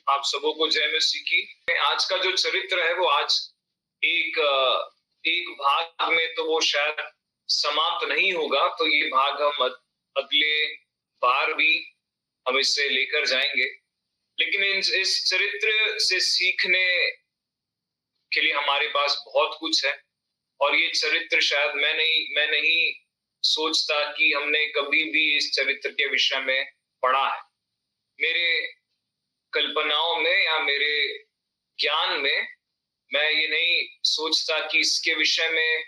आप सबों को जय मसीह की। आज का जो चरित्र है वो आज एक एक भाग में तो वो शायद समाप्त नहीं होगा, तो ये भाग हम अगले बार भी हम इसे लेकर जाएंगे। लेकिन इस चरित्र से सीखने के लिए हमारे पास बहुत कुछ है, और ये चरित्र शायद मैं नहीं सोचता कि हमने कभी भी इस चरित्र के विषय में पढ़ा है। मेरे कल्पनाओं में या मेरे ज्ञान में मैं ये नहीं सोचता कि इसके विषय में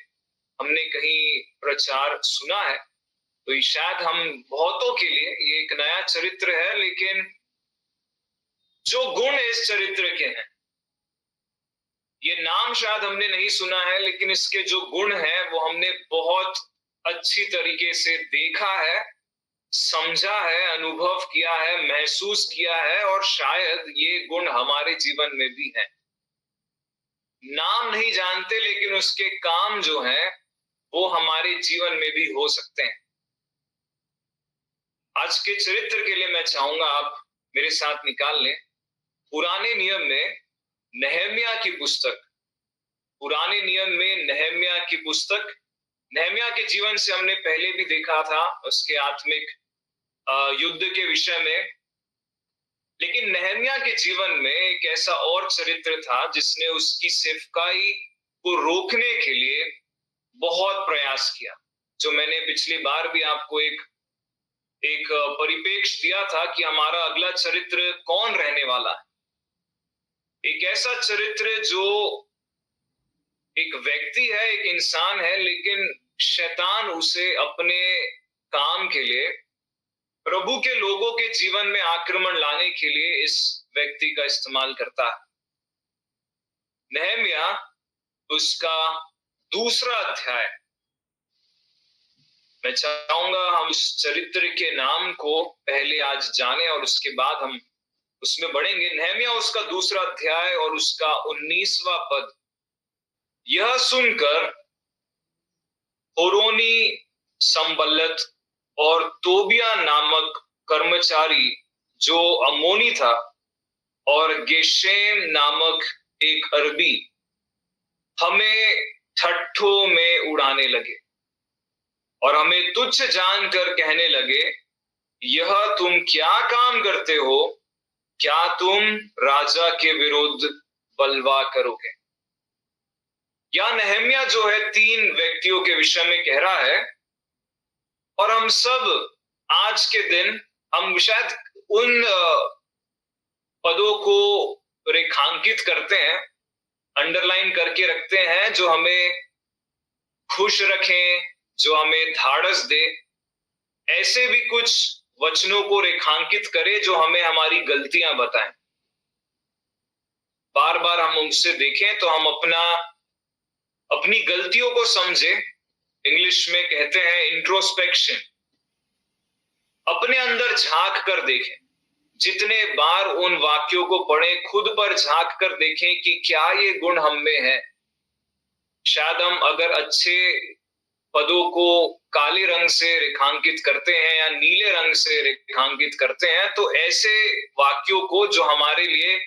हमने कहीं प्रचार सुना है। तो ये शायद हम बहुतों के लिए ये एक नया चरित्र है, लेकिन जो गुण इस चरित्र के हैं, ये नाम शायद हमने नहीं सुना है, लेकिन इसके जो गुण हैं वो हमने बहुत अच्छी तरीके से देखा है, समझा है, अनुभव किया है, महसूस किया है, और शायद ये गुण हमारे जीवन में भी हैं। नाम नहीं जानते, लेकिन उसके काम जो हैं वो हमारे जीवन में भी हो सकते हैं। आज के चरित्र के लिए मैं चाहूंगा आप मेरे साथ निकाल लें पुराने नियम में नहम्याह की पुस्तक। पुराने नियम में नहम्याह की पुस्तक। नहम्याह के जीवन से हमने पहले भी देखा था उसके आत्मिक युद्ध के विषय में, लेकिन नहम्याह के जीवन में एक ऐसा और चरित्र था जिसने उसकी सेवकाई को रोकने के लिए बहुत प्रयास किया। जो मैंने पिछली बार भी आपको एक परिपेक्ष दिया था कि हमारा अगला चरित्र कौन रहने वाला है। एक ऐसा चरित्र जो एक व्यक्ति है, एक इंसान है, लेकिन शैतान उसे अपने काम के लिए, प्रभु के लोगों के जीवन में आक्रमण लाने के लिए इस व्यक्ति का इस्तेमाल करता है। नहम्याह उसका दूसरा अध्याय। मैं चाहूंगा हम उस चरित्र के नाम को पहले आज जाने और उसके बाद हम उसमें बढ़ेंगे। नहम्याह उसका दूसरा अध्याय और उसका 19वां पद। यह सुनकर होरोनी संबल्लत और तोबिया नामक कर्मचारी जो अम्मोनी था, और गेशेम नामक एक अरबी हमें ठट्ठों में उड़ाने लगे और हमें तुच्छ जानकर कहने लगे, यह तुम क्या काम करते हो? क्या तुम राजा के विरुद्ध बलवा करोगे? या नहम्याह जो है 3 व्यक्तियों के विषय में कह रहा है, और हम सब आज के दिन हम शायद उन पदों को रेखांकित करते हैं, अंडरलाइन करके रखते हैं, जो हमें खुश रखें, जो हमें धाड़स दे। ऐसे भी कुछ वचनों को रेखांकित करें जो हमें हमारी गलतियां बताएं। बार बार हम उनसे देखें तो हम अपनी गलतियों को समझें। इंग्लिश में कहते हैं इंट्रोस्पेक्शन। अपने अंदर झांक कर देखें। जितने बार उन वाक्यों को पढ़ें, खुद पर झांक कर देखें कि क्या ये गुण हम में है। शायद हम अगर अच्छे पदों को काले रंग से रेखांकित करते हैं या नीले रंग से रेखांकित करते हैं, तो ऐसे वाक्यों को जो हमारे लिए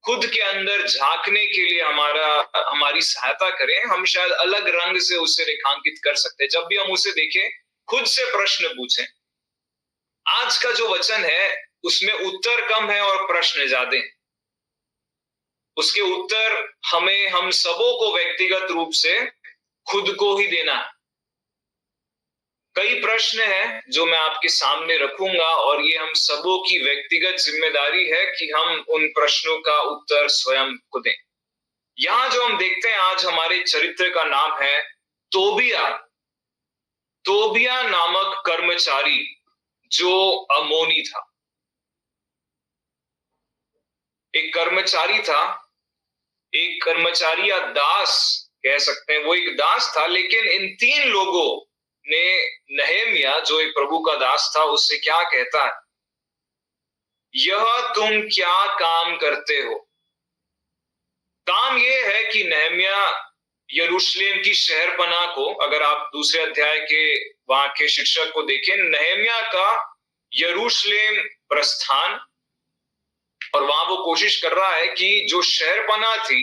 खुद के अंदर झांकने के लिए हमारी सहायता करें, हम शायद अलग रंग से उसे रेखांकित कर सकते हैं। जब भी हम उसे देखें, खुद से प्रश्न पूछें। आज का जो वचन है उसमें उत्तर कम है और प्रश्न ज्यादा हैं। उसके उत्तर हमें, हम सबों को व्यक्तिगत रूप से खुद को ही देना है। कई प्रश्न हैं जो मैं आपके सामने रखूंगा, और ये हम सबों की व्यक्तिगत जिम्मेदारी है कि हम उन प्रश्नों का उत्तर स्वयं को दें। यहां जो हम देखते हैं, आज हमारे चरित्र का नाम है तोबिया। तोबिया नामक कर्मचारी जो अम्मोनी था। एक कर्मचारी था, एक कर्मचारी या दास कह सकते हैं। वो एक दास था, लेकिन इन 3 लोगों ने नहम्याह जो एक प्रभु का दास था उससे क्या कहता है, यह तुम क्या काम करते हो? काम यह है कि नहम्याह यरूशलेम की शहरपनाह को, अगर आप दूसरे अध्याय के वहां के शीर्षक को देखें, नहम्याह का यरूशलेम प्रस्थान, और वहां वो कोशिश कर रहा है कि जो शहरपनाह थी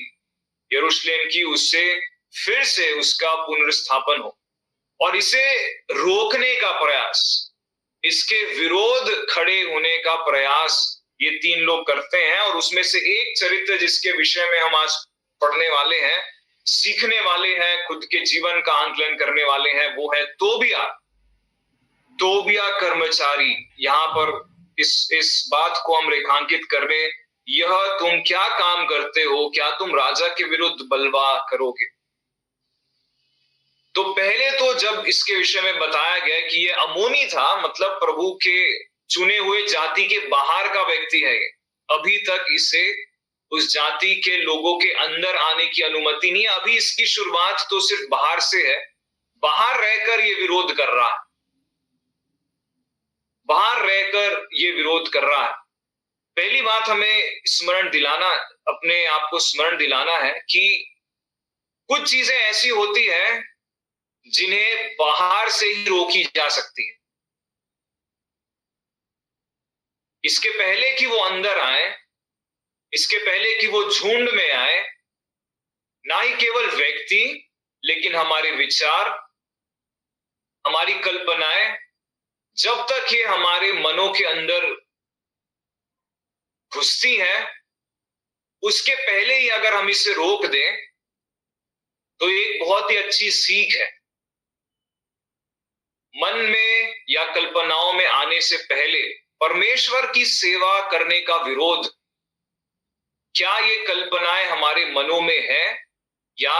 यरूशलेम की, उससे फिर से उसका पुनर्स्थापन हो। और इसे रोकने का प्रयास, इसके विरोध खड़े होने का प्रयास ये तीन लोग करते हैं। और उसमें से एक चरित्र जिसके विषय में हम आज पढ़ने वाले हैं, सीखने वाले हैं, खुद के जीवन का आंकलन करने वाले हैं, वो है तोबिया। तोबिया कर्मचारी। यहां पर इस बात को हम रेखांकित कर रहे, यह तुम क्या काम करते हो, क्या तुम राजा के विरुद्ध बलवा करोगे? तो पहले तो जब इसके विषय में बताया गया कि ये अमोनी था, मतलब प्रभु के चुने हुए जाति के बाहर का व्यक्ति है, अभी तक इसे उस जाति के लोगों के अंदर आने की अनुमति नहीं है। अभी इसकी शुरुआत तो सिर्फ बाहर से है, बाहर रहकर ये विरोध कर रहा है, बाहर रहकर ये विरोध कर रहा है। पहली बात हमें स्मरण दिलाना, अपने आप को स्मरण दिलाना है कि कुछ चीजें ऐसी होती है जिन्हें बाहर से ही रोकी जा सकती है। इसके पहले कि वो अंदर आए, इसके पहले कि वो झुंड में आए, ना ही केवल व्यक्ति लेकिन हमारे विचार, हमारी कल्पनाएं, जब तक ये हमारे मनों के अंदर घुसती हैं, उसके पहले ही अगर हम इसे रोक दें तो एक बहुत ही अच्छी सीख है। मन में या कल्पनाओं में आने से पहले परमेश्वर की सेवा करने का विरोध, क्या ये कल्पनाएं हमारे मनों में है या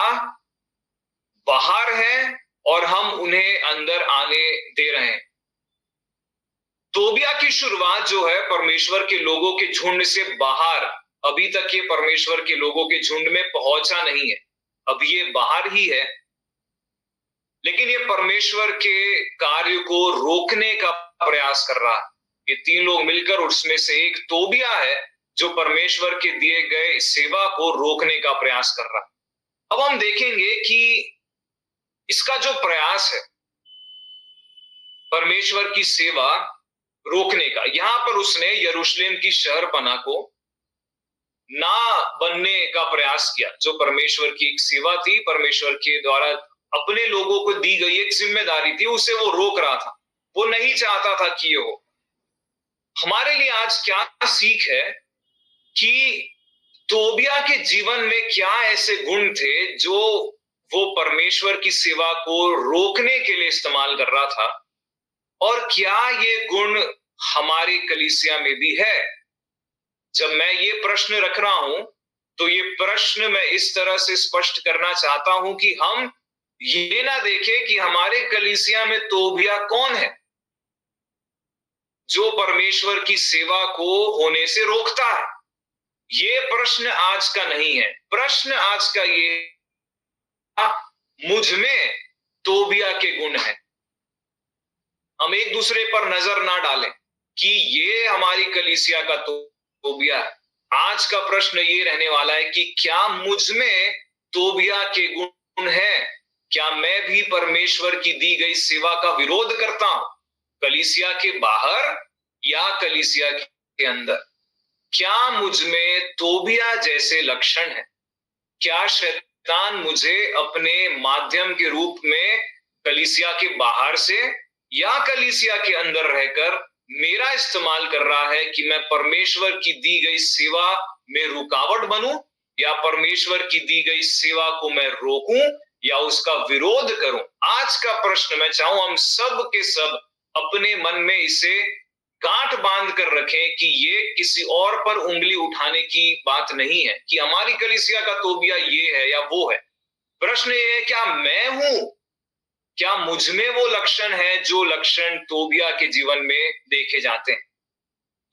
बाहर है और हम उन्हें अंदर आने दे रहे हैं? तोबिया की शुरुआत जो है परमेश्वर के लोगों के झुंड से बाहर, अभी तक ये परमेश्वर के लोगों के झुंड में पहुंचा नहीं है, अभी ये बाहर ही है, लेकिन ये परमेश्वर के कार्य को रोकने का प्रयास कर रहा है। ये तीन लोग मिलकर, उसमें से एक तोबिया है जो परमेश्वर के दिए गए सेवा को रोकने का प्रयास कर रहा है। अब हम देखेंगे कि इसका जो प्रयास है परमेश्वर की सेवा रोकने का, यहां पर उसने यरूशलेम की शहरपनाह को ना बनने का प्रयास किया, जो परमेश्वर की एक सेवा थी, परमेश्वर के द्वारा अपने लोगों को दी गई एक जिम्मेदारी थी, उसे वो रोक रहा था, वो नहीं चाहता था कि ये हो। हमारे लिए आज क्या सीख है कि तोबिया के जीवन में क्या ऐसे गुण थे जो वो परमेश्वर की सेवा को रोकने के लिए इस्तेमाल कर रहा था, और क्या ये गुण हमारे कलीसिया में भी है? जब मैं ये प्रश्न रख रहा हूं तो ये प्रश्न मैं इस तरह से स्पष्ट करना चाहता हूं कि हम ये ना देखें कि हमारे कलीसिया में तोबिया कौन है जो परमेश्वर की सेवा को होने से रोकता है। ये प्रश्न आज का नहीं है। प्रश्न आज का ये, मुझ में तोबिया के गुण हैं। हम एक दूसरे पर नजर ना डालें कि ये हमारी कलीसिया का तोबिया है। आज का प्रश्न ये रहने वाला है कि क्या मुझ में तोबिया के गुण हैं? क्या मैं भी परमेश्वर की दी गई सेवा का विरोध करता हूं, कलीसिया के बाहर या कलीसिया के अंदर? क्या मुझ में तोबिया जैसे लक्षण है? क्या शैतान मुझे अपने माध्यम के रूप में कलीसिया के बाहर से या कलीसिया के अंदर रहकर मेरा इस्तेमाल कर रहा है कि मैं परमेश्वर की दी गई सेवा में रुकावट बनूं, या परमेश्वर की दी गई सेवा को मैं रोकूं या उसका विरोध करूं? आज का प्रश्न मैं चाहूं हम सब के सब अपने मन में इसे गांठ बांध कर रखें कि ये किसी और पर उंगली उठाने की बात नहीं है कि हमारी कलीसिया का तोबिया ये है या वो है। प्रश्न ये है, क्या मैं हूं, क्या मुझ में वो लक्षण है जो लक्षण तोबिया के जीवन में देखे जाते हैं?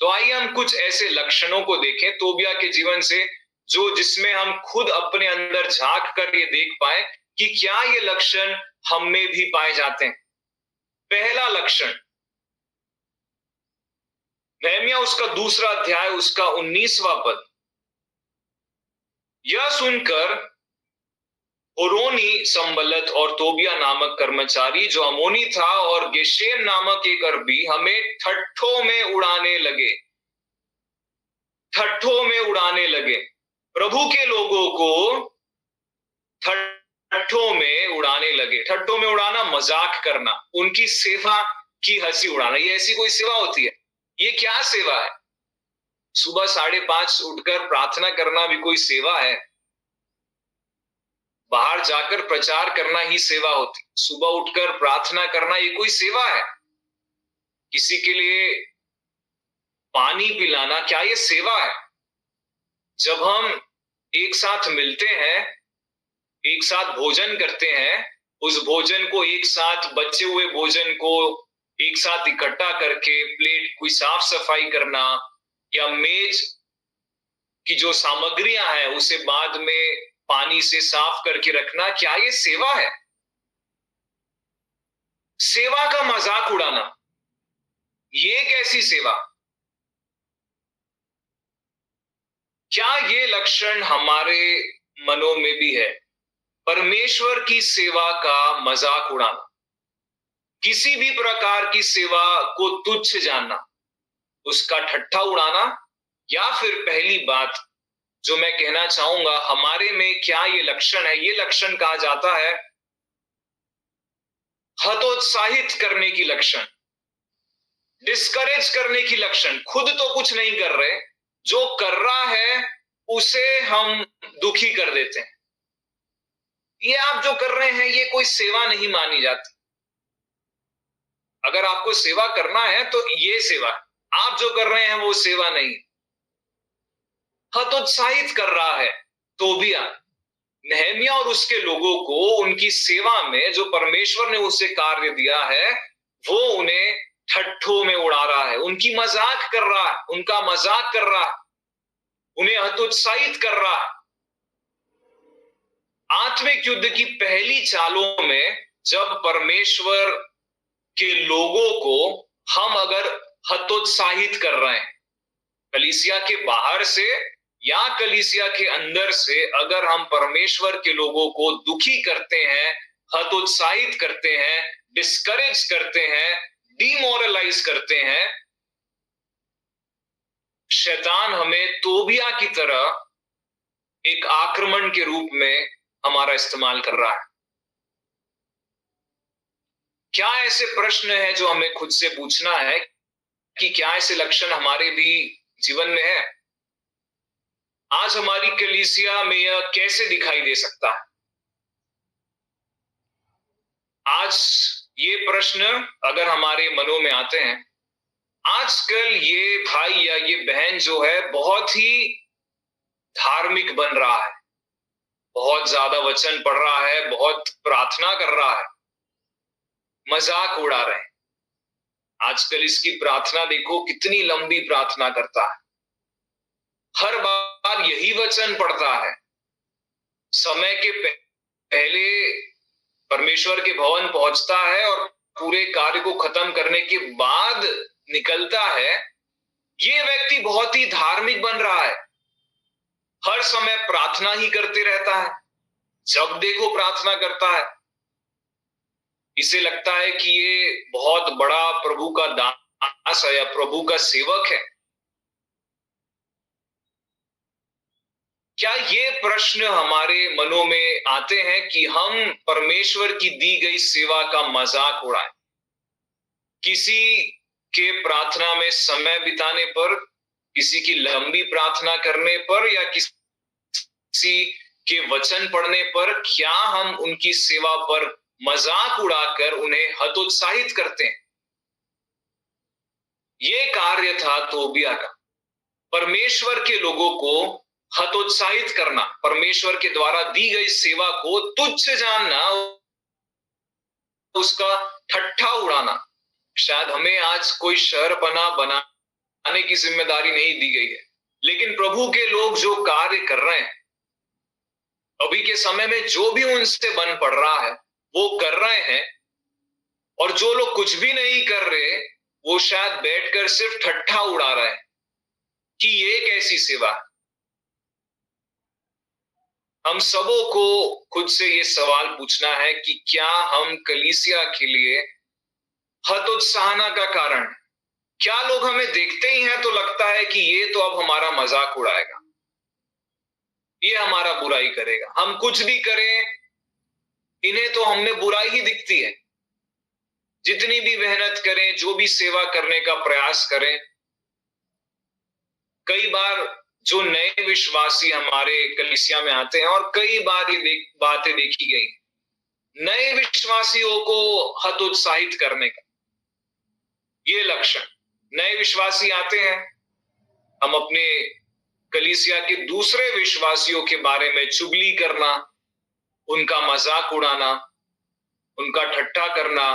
तो आइए हम कुछ ऐसे लक्षणों को देखें तोबिया के जीवन से, जो जिसमें हम खुद अपने अंदर झांक कर ये देख पाए कि क्या ये लक्षण हम में भी पाए जाते हैं। पहला लक्षण, नहम्याह उसका 2 अध्याय उसका 19वां पद, यह सुनकर होरोनी संबलत और तोबिया नामक कर्मचारी जो अमोनी था और गेशेम नामक एक अरबी हमें ठट्ठों में उड़ाने लगे। ठट्ठों में उड़ाने लगे। प्रभु के लोगों को ठट्ठों में उड़ाने लगे। ठट्ठों में उड़ाना, मजाक करना, उनकी सेवा की हंसी उड़ाना। ये ऐसी कोई सेवा होती है? ये क्या सेवा है? सुबह 5:30 उठकर प्रार्थना करना भी कोई सेवा है? बाहर जाकर प्रचार करना ही सेवा होती? सुबह उठकर प्रार्थना करना ये कोई सेवा है? किसी के लिए पानी पिलाना, क्या ये सेवा है? जब हम एक साथ मिलते हैं, एक साथ भोजन करते हैं, उस भोजन को एक साथ, बचे हुए भोजन को एक साथ इकट्ठा करके प्लेट कोई साफ सफाई करना, या मेज की जो सामग्रियां हैं उसे बाद में पानी से साफ करके रखना, क्या ये सेवा है? सेवा का मजाक उड़ाना, ये कैसी सेवा? क्या ये लक्षण हमारे मनों में भी है? परमेश्वर की सेवा का मजाक उड़ाना, किसी भी प्रकार की सेवा को तुच्छ जानना, उसका ठट्ठा उड़ाना, या फिर पहली बात जो मैं कहना चाहूंगा, हमारे में क्या ये लक्षण है? ये लक्षण कहा जाता है हतोत्साहित करने की लक्षण, डिस्करेज करने की लक्षण। खुद तो कुछ नहीं कर रहे, जो कर रहा है उसे हम दुखी कर देते हैं। ये आप जो कर रहे हैं ये कोई सेवा नहीं मानी जाती। अगर आपको सेवा करना है तो ये सेवा है, आप जो कर रहे हैं वो सेवा नहीं। हतोत्साहित कर रहा है तोबिया, नहमिया और उसके लोगों को उनकी सेवा में जो परमेश्वर ने उसे कार्य दिया है वो उन्हें ठट्ठों में उड़ा रहा है, उनकी मजाक कर रहा है, उनका मजाक कर रहा है, उन्हें हतोत्साहित कर रहा है। आत्मिक युद्ध की पहली चालों में जब परमेश्वर के लोगों को हम अगर हतोत्साहित कर रहे हैं, कलीसिया के बाहर से या कलीसिया के अंदर से अगर हम परमेश्वर के लोगों को दुखी करते हैं, हतोत्साहित करते हैं, डिस्करेज करते हैं, डिमोरलाइज करते हैं, शैतान हमें तोबिया की तरह एक आक्रमण के रूप में हमारा इस्तेमाल कर रहा है। क्या ऐसे प्रश्न है जो हमें खुद से पूछना है कि क्या ऐसे लक्षण हमारे भी जीवन में है? आज हमारी कलीसिया में यह कैसे दिखाई दे सकता है? आज ये प्रश्न अगर हमारे मनों में आते हैं, आजकल ये भाई या ये बहन जो है बहुत ही धार्मिक बन रहा है, बहुत ज्यादा वचन पढ़ रहा है, बहुत प्रार्थना कर रहा है, मजाक उड़ा रहे हैं। आजकल इसकी प्रार्थना देखो, कितनी लंबी प्रार्थना करता है, हर बार यही वचन पढ़ता है, समय के पहले परमेश्वर के भवन पहुंचता है और पूरे कार्य को खत्म करने के बाद निकलता है। ये व्यक्ति बहुत ही धार्मिक बन रहा है, हर समय प्रार्थना ही करते रहता है, जब देखो प्रार्थना करता है। इसे लगता है कि ये बहुत बड़ा प्रभु का दास है या प्रभु का सेवक है। क्या ये प्रश्न हमारे मनों में आते हैं कि हम परमेश्वर की दी गई सेवा का मजाक उड़ाएं? किसी के प्रार्थना में समय बिताने पर, किसी की लंबी प्रार्थना करने पर या किसी के वचन पढ़ने पर क्या हम उनकी सेवा पर मजाक उड़ाकर उन्हें हतोत्साहित करते हैं? ये कार्य था तोबिया का, परमेश्वर के लोगों को हतोत्साहित करना, परमेश्वर के द्वारा दी गई सेवा को तुच्छ जानना, उसका ठट्ठा उड़ाना। शायद हमें आज कोई शहरपना बनाने की जिम्मेदारी नहीं दी गई है, लेकिन प्रभु के लोग जो कार्य कर रहे हैं अभी के समय में, जो भी उनसे बन पड़ रहा है वो कर रहे हैं, और जो लोग कुछ भी नहीं कर रहे वो शायद बैठकर सिर्फ ठट्ठा उड़ा रहे हैं कि ये कैसी सेवा है। हम सबों को खुद से ये सवाल पूछना है कि क्या हम कलीसिया के लिए हतोत्साहना का कारण, क्या लोग हमें देखते ही हैं तो लगता है कि ये तो अब हमारा मजाक उड़ाएगा, ये हमारा बुराई करेगा, हम कुछ भी करें इन्हें तो हम में बुराई ही दिखती है। जितनी भी मेहनत करें, जो भी सेवा करने का प्रयास करें, कई बार जो नए विश्वासी हमारे कलीसिया में आते हैं, और कई बार ये बातें देखी गई, नए विश्वासियों को हतोत्साहित करने का ये लक्षण। नए विश्वासी आते हैं, हम अपने कलीसिया के दूसरे विश्वासियों के बारे में चुगली करना, उनका मजाक उड़ाना, उनका ठट्ठा करना,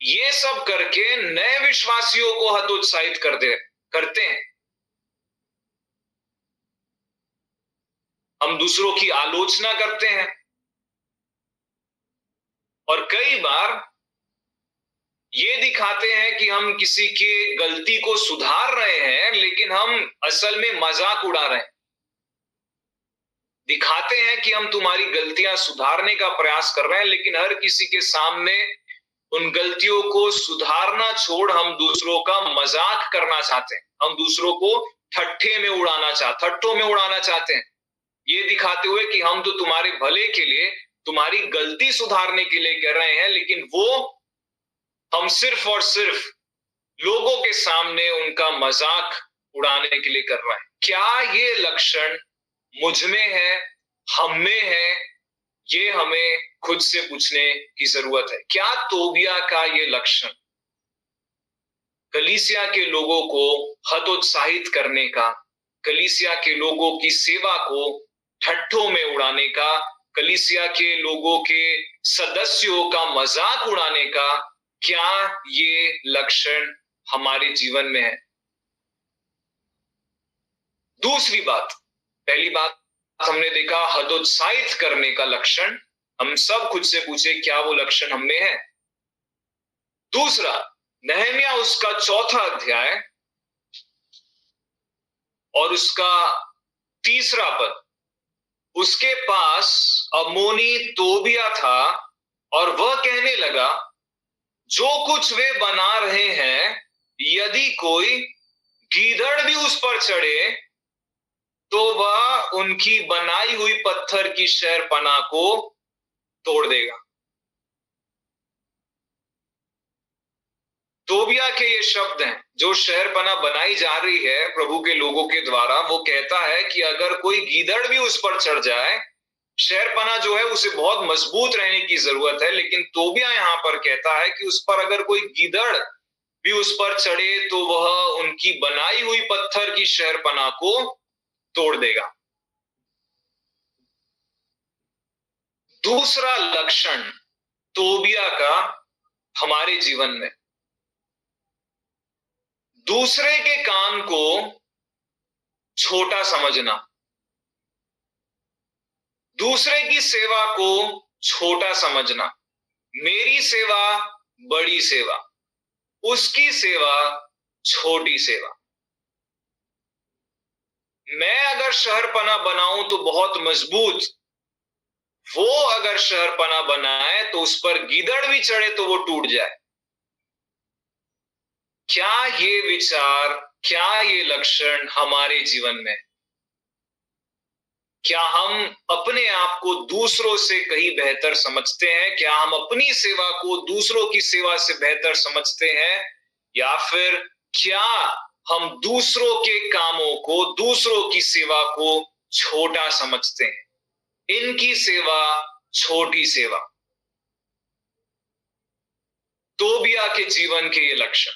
ये सब करके नए विश्वासियों को हतोत्साहित करते हैं। हम दूसरों की आलोचना करते हैं, और कई बार ये दिखाते हैं कि हम किसी की गलती को सुधार रहे हैं, लेकिन हम असल में मजाक उड़ा रहे हैं। दिखाते हैं कि हम तुम्हारी गलतियां सुधारने का प्रयास कर रहे हैं, लेकिन हर किसी के सामने उन गलतियों को सुधारना छोड़ हम दूसरों का मजाक करना चाहते हैं, हम दूसरों को ठट्ठों में उड़ाना चाहते हैं, ये दिखाते हुए कि हम तो तुम्हारे भले के लिए, तुम्हारी गलती सुधारने के लिए कर रहे हैं, लेकिन वो हम सिर्फ और सिर्फ लोगों के सामने उनका मजाक उड़ाने के लिए कर रहे हैं। क्या ये लक्षण मुझ में है, हम में है? ये हमें खुद से पूछने की जरूरत है। क्या तोबिया का ये लक्षण कलीसिया के लोगों को हतोत्साहित करने का, कलीसिया के लोगों की सेवा को ठट्ठों में उड़ाने का, कलीसिया के लोगों के सदस्यों का मजाक उड़ाने का, क्या ये लक्षण हमारे जीवन में है? दूसरी बात, पहली बात हमने देखा हतोत्साहित करने का लक्षण। हम सब खुद से पूछे क्या वो लक्षण हम में है? दूसरा, नहम्याह उसका 4था अध्याय और उसका 3रा पद, उसके पास अम्मोनी तोबिया था और वह कहने लगा, जो कुछ वे बना रहे हैं, यदि कोई गीदड़ भी उस पर चढ़े तो वह उनकी बनाई हुई पत्थर की शहरपनाह को तोड़ देगा। तोबिया के ये शब्द हैं, जो शहरपनाह बनाई जा रही है प्रभु के लोगों के द्वारा, वो कहता है कि अगर कोई गीदड़ भी उस पर चढ़ जाए, शहरपनाह जो है उसे बहुत मजबूत रहने की जरूरत है, लेकिन तोबिया यहां पर कहता है कि उस पर अगर कोई गीदड़ भी उस पर चढ़े तो वह उनकी बनाई हुई पत्थर की शहरपनाह को तोड़ देगा। दूसरा लक्षण तोबिया का हमारे जीवन में, दूसरे के काम को छोटा समझना, दूसरे की सेवा को छोटा समझना, मेरी सेवा बड़ी सेवा, उसकी सेवा छोटी सेवा। मैं अगर शहरपनाह बनाऊं तो बहुत मजबूत, वो अगर शहरपनाह बनाए तो उस पर गीदड़ भी चढ़े तो वो टूट जाए। क्या ये विचार, क्या ये लक्षण हमारे जीवन में? क्या हम अपने आप को दूसरों से कहीं बेहतर समझते हैं? क्या हम अपनी सेवा को दूसरों की सेवा से बेहतर समझते हैं? या फिर क्या हम दूसरों के कामों को, दूसरों की सेवा को छोटा समझते हैं? इनकी सेवा छोटी सेवा। तोबिया के जीवन के ये लक्षण,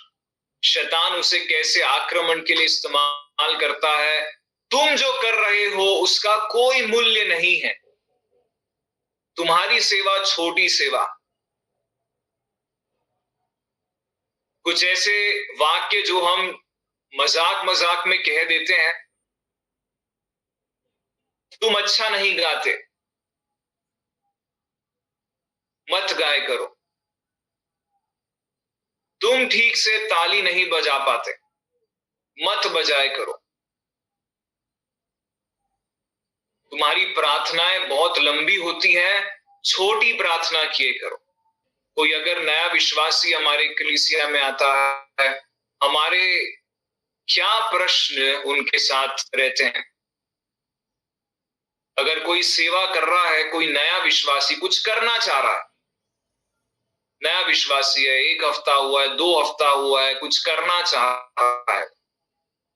शैतान उसे कैसे आक्रमण के लिए इस्तेमाल करता है। तुम जो कर रहे हो उसका कोई मूल्य नहीं है, तुम्हारी सेवा छोटी सेवा। कुछ ऐसे वाक्य जो हम मजाक मजाक में कह देते हैं, तुम अच्छा नहीं गाते, मत गाए करो, तुम ठीक से ताली नहीं बजा पाते, मत बजाए करो, तुम्हारी प्रार्थनाएं बहुत लंबी होती हैं, छोटी प्रार्थना किए करो। कोई अगर नया विश्वासी हमारे कलीसिया में आता है हमारे क्या प्रश्न उनके साथ रहते हैं? अगर कोई सेवा कर रहा है, कोई नया विश्वासी कुछ करना चाह रहा है, नया विश्वासी है, 1 हफ्ता हुआ है, 2 हफ्ता हुआ है, कुछ करना चाह रहा है,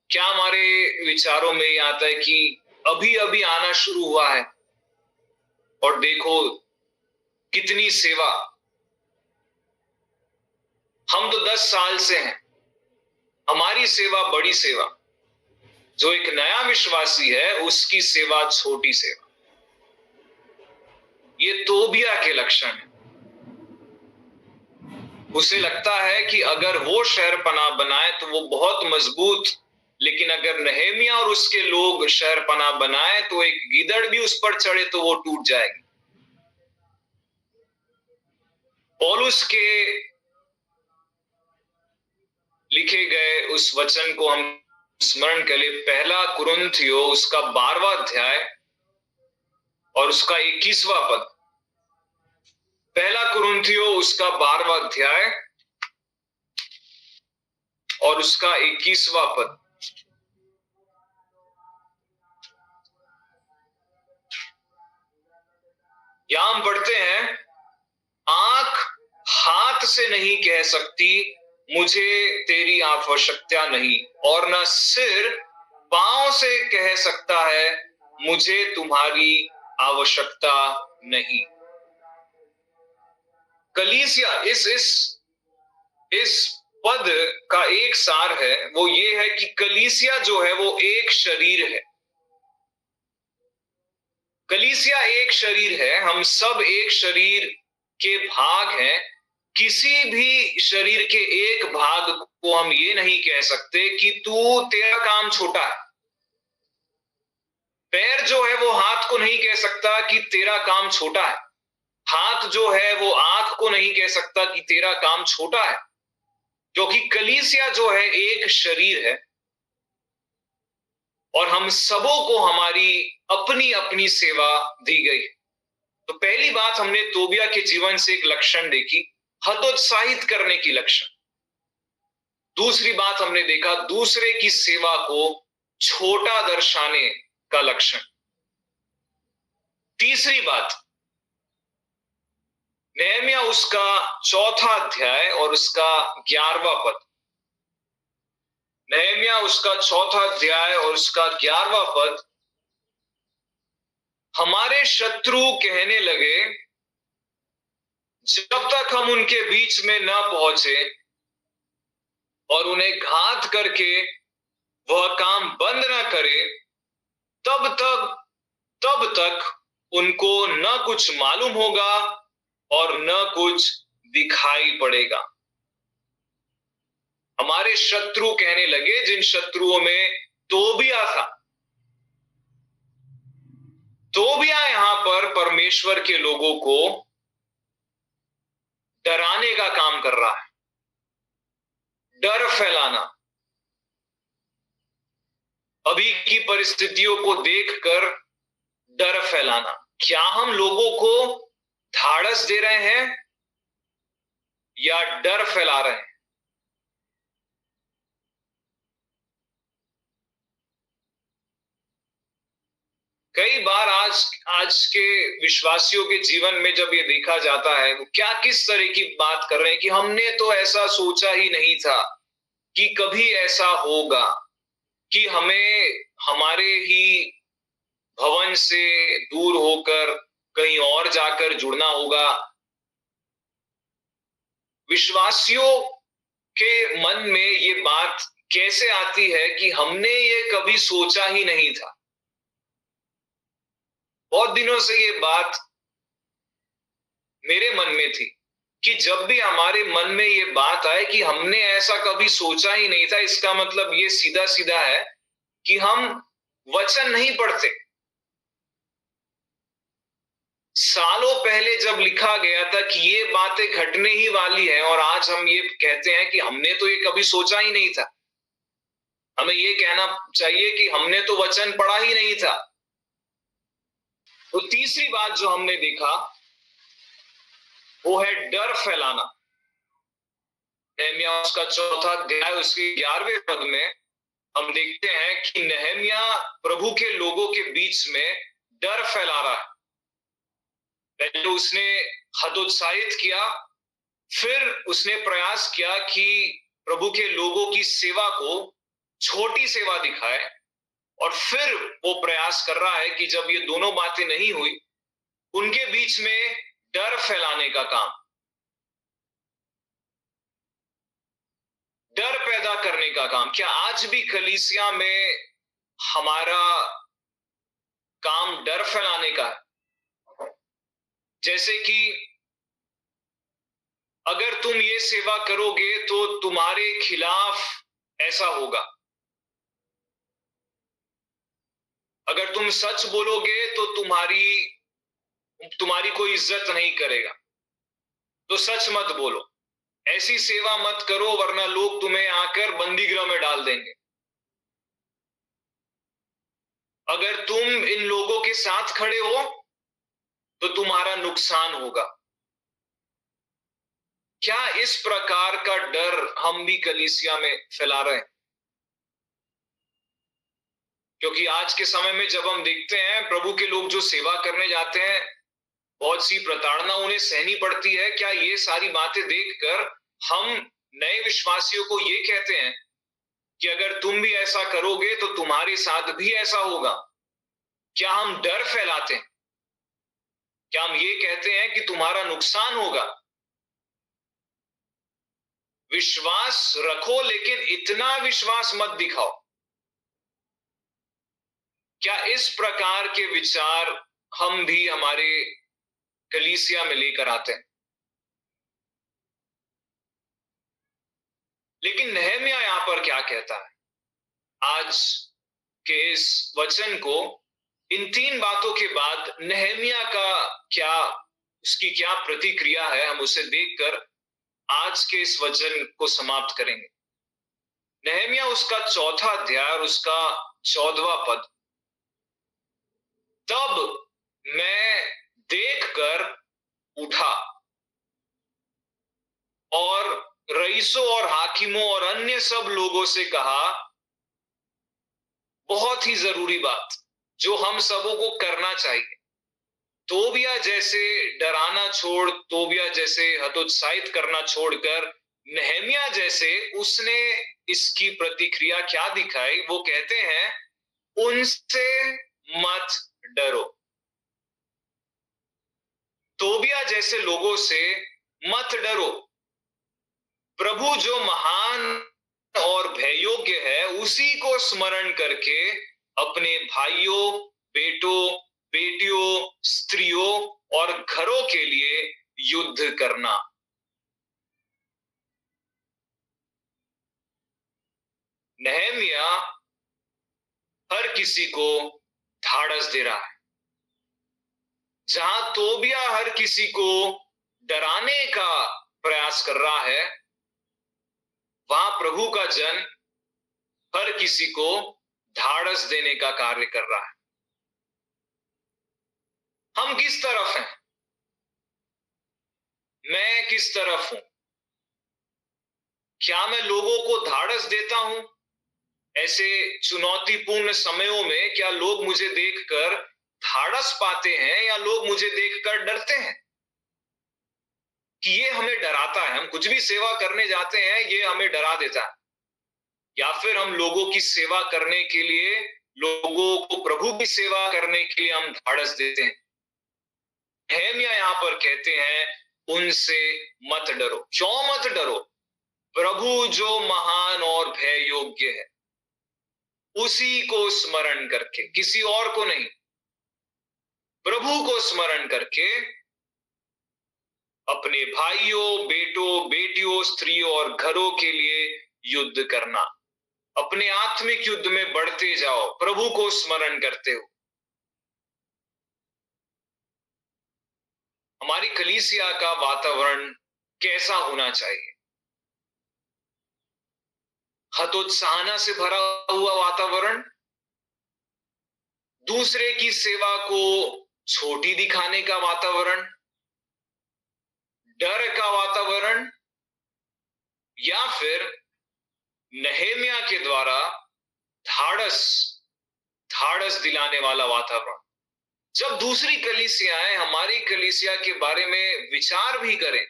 क्या हमारे विचारों में ये आता है कि अभी अभी आना शुरू हुआ है और देखो कितनी सेवा, हम तो 10 साल से हैं, हमारी सेवा बड़ी सेवा, जो एक नया विश्वासी है उसकी सेवा छोटी सेवा। ये तोबिया के लक्षण है। उसे लगता है कि अगर वो शहरपनाह बनाए तो वो बहुत मजबूत, लेकिन अगर नहेमिया और उसके लोग शहरपनाह बनाए तो एक गीदड़ भी उस पर चढ़े तो वो टूट जाएगी। पौलुस के लिखे गए उस वचन को हम स्मरण कर ले, 1 कुरिन्थियों उसका 12वां अध्याय और उसका 21वां पद। 1 कुरिन्थियों उसका 12वां अध्याय और उसका 21वां पद। यहां हम पढ़ते हैं, आंख हाथ से नहीं कह सकती मुझे तेरी आवश्यकता नहीं, और न सिर पांव से कह सकता है मुझे तुम्हारी आवश्यकता नहीं। कलीसिया इस पद का एक सार है, वो ये है कि कलीसिया जो है वो एक शरीर है। कलीसिया एक शरीर है, हम सब एक शरीर के भाग हैं। किसी भी शरीर के एक भाग को हम ये नहीं कह सकते कि तेरा काम छोटा है। पैर जो है वो हाथ को नहीं कह सकता कि तेरा काम छोटा है। हाथ जो है वो आंख को नहीं कह सकता कि तेरा काम छोटा है, क्योंकि कलीसिया जो है एक शरीर है और हम सबों को हमारी अपनी अपनी सेवा दी गई। तो पहली बात हमने तोबिया के जीवन से एक लक्षण देखी, हतोत्साहित करने की लक्षण। दूसरी बात हमने देखा, दूसरे की सेवा को छोटा दर्शाने का लक्षण। तीसरी बात, नहम्याह उसका 4था अध्याय और उसका 11वां पद। नहम्याह उसका 4था अध्याय और उसका 11वां पद। हमारे शत्रु कहने लगे, जब तक हम उनके बीच में न पहुंचे और उन्हें घात करके वह काम बंद न करे, तब तक उनको न कुछ मालूम होगा और न कुछ दिखाई पड़ेगा। हमारे शत्रु कहने लगे, जिन शत्रुओं में तोबिया था। तोबिया यहां पर परमेश्वर के लोगों को डराने का काम कर रहा है, डर फैलाना। अभी की परिस्थितियों को देखकर डर फैलाना। क्या हम लोगों को धाड़स दे रहे हैं या डर फैला रहे हैं? कई बार आज के विश्वासियों के जीवन में जब ये देखा जाता है, वो क्या किस तरह की बात कर रहे हैं कि हमने तो ऐसा सोचा ही नहीं था कि कभी ऐसा होगा कि हमें हमारे ही भवन से दूर होकर कहीं और जाकर जुड़ना होगा। विश्वासियों के मन में ये बात कैसे आती है कि हमने ये कभी सोचा ही नहीं था। बहुत दिनों से ये बात मेरे मन में थी कि जब भी हमारे मन में ये बात आए कि हमने ऐसा कभी सोचा ही नहीं था, इसका मतलब ये सीधा सीधा है कि हम वचन नहीं पढ़ते। सालों पहले जब लिखा गया था कि ये बातें घटने ही वाली है, और आज हम ये कहते हैं कि हमने तो ये कभी सोचा ही नहीं था। हमें ये कहना चाहिए कि हमने तो वचन पढ़ा ही नहीं था। तो तीसरी बात जो हमने देखा वो है डर फैलाना। नहम्याह उसका चौथा अध्याय उसके 11वें पद में हम देखते हैं कि नहम्याह प्रभु के लोगों के बीच में डर फैला रहा है। पहले उसने हतोत्साहित किया, फिर उसने प्रयास किया कि प्रभु के लोगों की सेवा को छोटी सेवा दिखाए, और फिर वो प्रयास कर रहा है कि जब ये दोनों बातें नहीं हुई, उनके बीच में डर फैलाने का काम, डर पैदा करने का काम। क्या आज भी कलीसिया में हमारा काम डर फैलाने का है? जैसे कि अगर तुम ये सेवा करोगे तो तुम्हारे खिलाफ ऐसा होगा, अगर तुम सच बोलोगे तो तुम्हारी कोई इज्जत नहीं करेगा, तो सच मत बोलो, ऐसी सेवा मत करो वरना लोग तुम्हें आकर बंदीगृह में डाल देंगे। अगर तुम इन लोगों के साथ खड़े हो तो तुम्हारा नुकसान होगा। क्या इस प्रकार का डर हम भी कलीसिया में फैला रहे हैं? क्योंकि आज के समय में जब हम देखते हैं प्रभु के लोग जो सेवा करने जाते हैं, बहुत सी प्रताड़ना उन्हें सहनी पड़ती है। क्या ये सारी बातें देखकर हम नए विश्वासियों को ये कहते हैं कि अगर तुम भी ऐसा करोगे तो तुम्हारे साथ भी ऐसा होगा? क्या हम डर फैलाते हैं? क्या हम ये कहते हैं कि तुम्हारा नुकसान होगा? विश्वास रखो, लेकिन इतना विश्वास मत दिखाओ। क्या इस प्रकार के विचार हम भी हमारे कलीसिया में लेकर आते हैं? लेकिन नहम्याह यहां पर क्या कहता है? आज के इस वचन को, इन तीन बातों के बाद नहम्याह का उसकी क्या प्रतिक्रिया है, हम उसे देखकर आज के इस वचन को समाप्त करेंगे। नहम्याह उसका चौथा अध्याय और उसका 14वां पद। तब मैं देखकर उठा और रईसों और हाकिमों और अन्य सब लोगों से कहा, बहुत ही जरूरी बात जो हम सबों को करना चाहिए। तोबिया जैसे डराना छोड़, तोबिया जैसे हतोत्साहित करना छोड़कर नहम्याह जैसे उसने इसकी प्रतिक्रिया क्या दिखाई? वो कहते हैं, उनसे मत डरो। तोबिया जैसे लोगों से मत डरो। प्रभु जो महान और भययोग्य है, उसी को स्मरण करके अपने भाइयों, बेटों, बेटियों, स्त्रियों और घरों के लिए युद्ध करना। नहम्याह हर किसी को धाड़स दे रहा है। जहां तोबिया हर किसी को डराने का प्रयास कर रहा है, वहां प्रभु का जन हर किसी को धाड़स देने का कार्य कर रहा है। हम किस तरफ हैं? मैं किस तरफ हूं? क्या मैं लोगों को धाड़स देता हूं? ऐसे चुनौतीपूर्ण समयों में क्या लोग मुझे देखकर धाड़स पाते हैं या लोग मुझे देखकर डरते हैं कि ये हमें डराता है, हम कुछ भी सेवा करने जाते हैं ये हमें डरा देता है? या फिर हम लोगों की सेवा करने के लिए, लोगों को प्रभु की सेवा करने के लिए हम धाड़स देते हैं? नहम्याह यहां पर कहते हैं, उनसे मत डरो। क्यों मत डरो? प्रभु जो महान और भय योग्य है, उसी को स्मरण करके, किसी और को नहीं, प्रभु को स्मरण करके अपने भाइयों, बेटों, बेटियों, स्त्रियों और घरों के लिए युद्ध करना। अपने आत्मिक युद्ध में बढ़ते जाओ, प्रभु को स्मरण करते हो। हमारी कलीसिया का वातावरण कैसा होना चाहिए? हतोत्साहना से भरा हुआ वातावरण, दूसरे की सेवा को छोटी दिखाने का वातावरण, डर का वातावरण, या फिर नहेमिया के द्वारा धाड़स धाड़स दिलाने वाला वातावरण। जब दूसरी कलीसियाएं हमारी कलीसिया के बारे में विचार भी करें,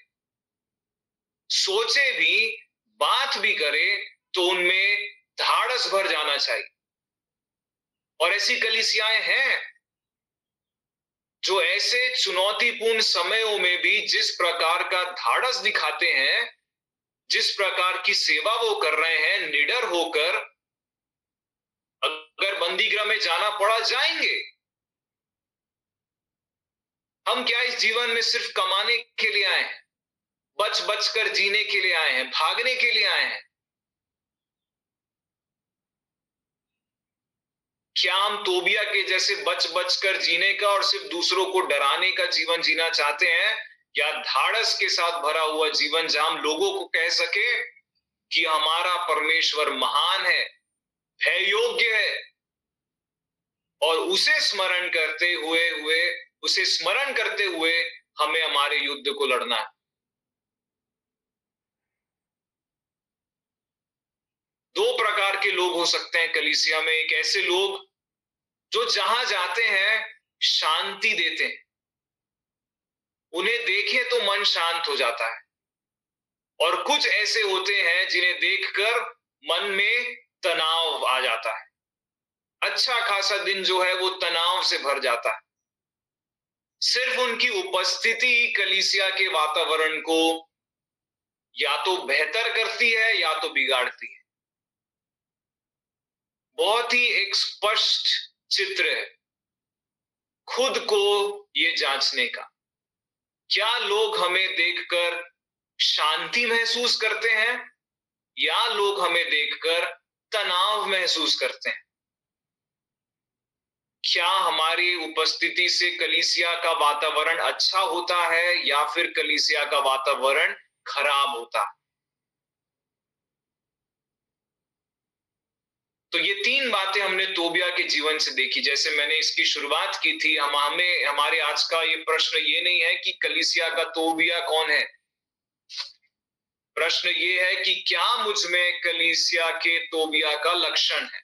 सोचे भी, बात भी करे, तो उनमें धाड़स भर जाना चाहिए। और ऐसी कलीसियाएं हैं जो ऐसे चुनौतीपूर्ण समयों में भी जिस प्रकार का धाड़स दिखाते हैं, जिस प्रकार की सेवा वो कर रहे हैं, निडर होकर, अगर बंदीगृह में जाना पड़ा जाएंगे। हम क्या इस जीवन में सिर्फ कमाने के लिए आए हैं, बच बच कर जीने के लिए आए हैं, भागने के लिए आए हैं? क्या हम तोबिया के जैसे बच बच कर जीने का और सिर्फ दूसरों को डराने का जीवन जीना चाहते हैं, या धाड़स के साथ भरा हुआ जीवन जहां हम लोगों को कह सके कि हमारा परमेश्वर महान है, भय योग्य है, और उसे स्मरण करते हुए हमें हमारे युद्ध को लड़ना है। दो प्रकार के लोग हो सकते हैं कलीसिया में। एक ऐसे लोग जो जहां जाते हैं शांति देते हैं, उन्हें देखे तो मन शांत हो जाता है। और कुछ ऐसे होते हैं जिन्हें देखकर मन में तनाव आ जाता है, अच्छा खासा दिन जो है वो तनाव से भर जाता है। सिर्फ उनकी उपस्थिति कलीसिया के वातावरण को या तो बेहतर करती है या तो बिगाड़ती है। बहुत ही एक स्पष्ट चित्र है खुद को ये जांचने का। क्या लोग हमें देखकर शांति महसूस करते हैं, या लोग हमें देखकर तनाव महसूस करते हैं? क्या हमारी उपस्थिति से कलीसिया का वातावरण अच्छा होता है, या फिर कलीसिया का वातावरण खराब होता है? तो ये तीन बातें हमने तोबिया के जीवन से देखी। जैसे मैंने इसकी शुरुआत की थी, हमारे आज का ये प्रश्न ये नहीं है कि कलीसिया का तोबिया कौन है। प्रश्न ये है कि क्या मुझ में कलीसिया के तोबिया का लक्षण है?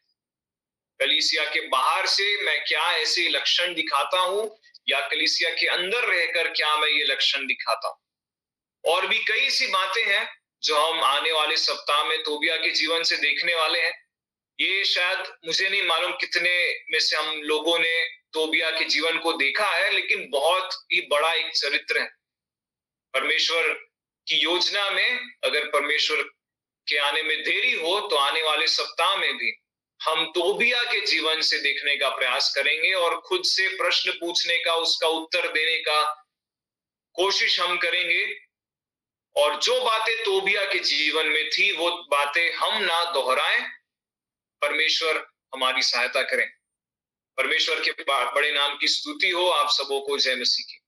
कलीसिया के बाहर से मैं क्या ऐसे लक्षण दिखाता हूं, या कलीसिया के अंदर रहकर क्या मैं ये लक्षण दिखाता हूं? और भी कई सी बातें हैं जो हम आने वाले सप्ताह में तोबिया के जीवन से देखने वाले हैं। ये शायद मुझे नहीं मालूम कितने में से हम लोगों ने तोबिया के जीवन को देखा है, लेकिन बहुत ही बड़ा एक चरित्र है। परमेश्वर की योजना में अगर परमेश्वर के आने में देरी हो तो आने वाले सप्ताह में भी हम तोबिया के जीवन से देखने का प्रयास करेंगे और खुद से प्रश्न पूछने का, उसका उत्तर देने का कोशिश हम करेंगे। और जो बातें तोबिया के जीवन में थी वो बातें हम ना दोहराएं। परमेश्वर हमारी सहायता करें। परमेश्वर के बड़े नाम की स्तुति हो। आप सबों को जय मसीह की।